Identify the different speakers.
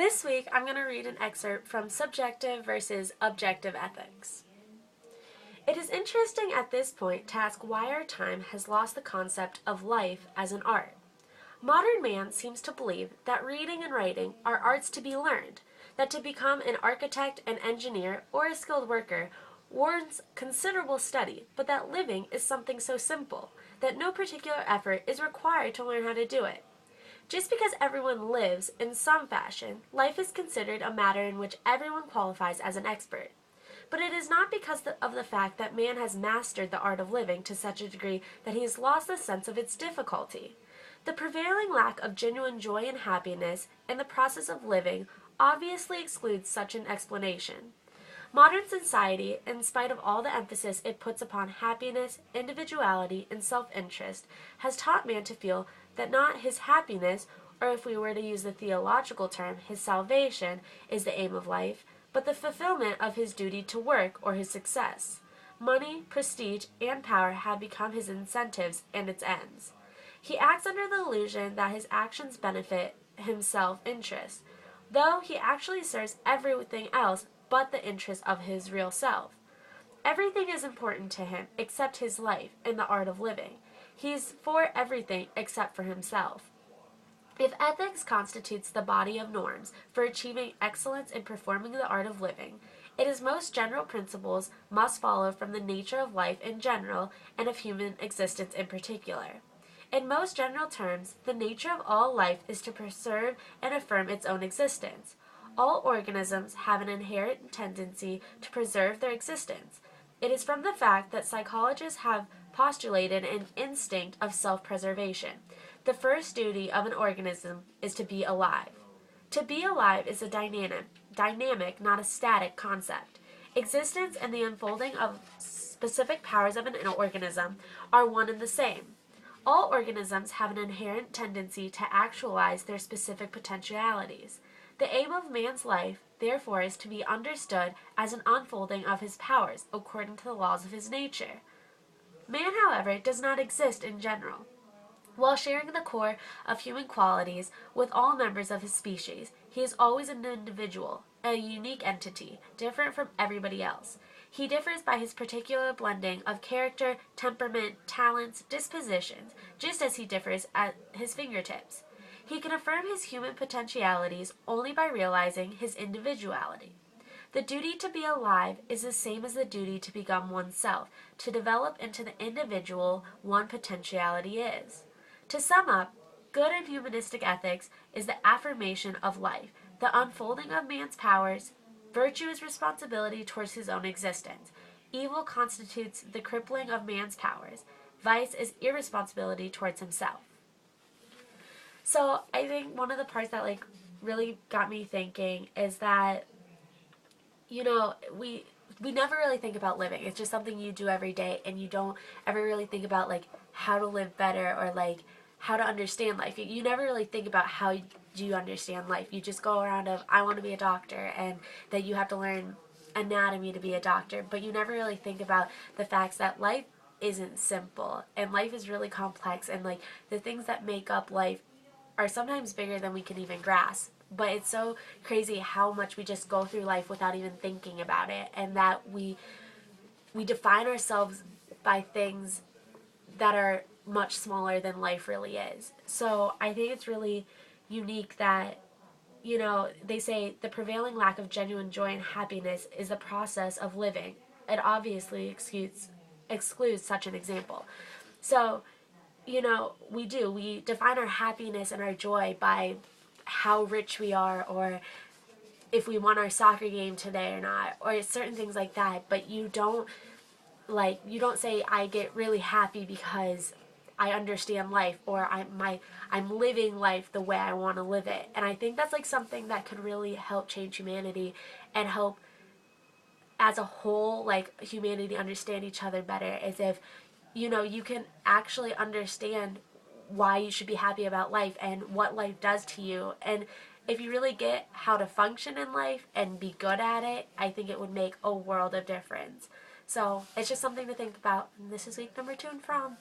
Speaker 1: This week, I'm going to read an excerpt from Subjective versus Objective Ethics. It is interesting at this point to ask why our time has lost the concept of life as an art. Modern man seems to believe that reading and writing are arts to be learned, that to become an architect, an engineer, or a skilled worker warrants considerable study, but that living is something so simple that no particular effort is required to learn how to do it. Just because everyone lives in some fashion, life is considered a matter in which everyone qualifies as an expert. But it is not because of the fact that man has mastered the art of living to such a degree that he has lost the sense of its difficulty. The prevailing lack of genuine joy and happiness in the process of living obviously excludes such an explanation. Modern society, in spite of all the emphasis it puts upon happiness, individuality, and self-interest, has taught man to feel that not his happiness, or if we were to use the theological term, his salvation, is the aim of life, but the fulfillment of his duty to work or his success. Money, prestige, and power have become his incentives and its ends. He acts under the illusion that his actions benefit his self-interest, though he actually serves everything else but the interest of his real self. Everything is important to him except his life and the art of living. He is for everything except for himself. If ethics constitutes the body of norms for achieving excellence in performing the art of living, it is most general principles must follow from the nature of life in general and of human existence in particular. In most general terms, the nature of all life is to preserve and affirm its own existence. All organisms have an inherent tendency to preserve their existence. It is from the fact that psychologists have postulated an instinct of self-preservation. The first duty of an organism is to be alive. To be alive is a dynamic, not a static concept. Existence and the unfolding of specific powers of an organism are one and the same. All organisms have an inherent tendency to actualize their specific potentialities. The aim of man's life, therefore, is to be understood as an unfolding of his powers according to the laws of his nature. Man, however, does not exist in general. While sharing the core of human qualities with all members of his species, he is always an individual, a unique entity, different from everybody else. He differs by his particular blending of character, temperament, talents, dispositions, just as he differs at his fingertips. He can affirm his human potentialities only by realizing his individuality. The duty to be alive is the same as the duty to become oneself, to develop into the individual one potentiality is. To sum up, good and humanistic ethics is the affirmation of life, the unfolding of man's powers. Virtue is responsibility towards his own existence. Evil constitutes the crippling of man's powers. Vice is irresponsibility towards himself. So I think one of the parts that really got me thinking is that, we never really think about living. It's just something you do every day, and you don't ever really think about how to live better or how to understand life. You never really think about how do you understand life. You just go around of, I want to be a doctor, and that you have to learn anatomy to be a doctor, but you never really think about the facts that life isn't simple, and life is really complex, and the things that make up life are sometimes bigger than we can even grasp. But it's so crazy how much we just go through life without even thinking about it, and that we define ourselves by things that are much smaller than life really is. So I think it's really unique that, they say the prevailing lack of genuine joy and happiness is the process of living. It obviously excludes such an example. So, we define our happiness and our joy by how rich we are, or if we won our soccer game today or not, or certain things like that. But you don't say, I get really happy because I understand life, or I'm living life the way I want to live it. And I think that's something that could really help change humanity and help as a whole, humanity understand each other better, as if you can actually understand why you should be happy about life and what life does to you. And if you really get how to function in life and be good at it, I think it would make a world of difference. So it's just something to think about. And this is week number 2 and from.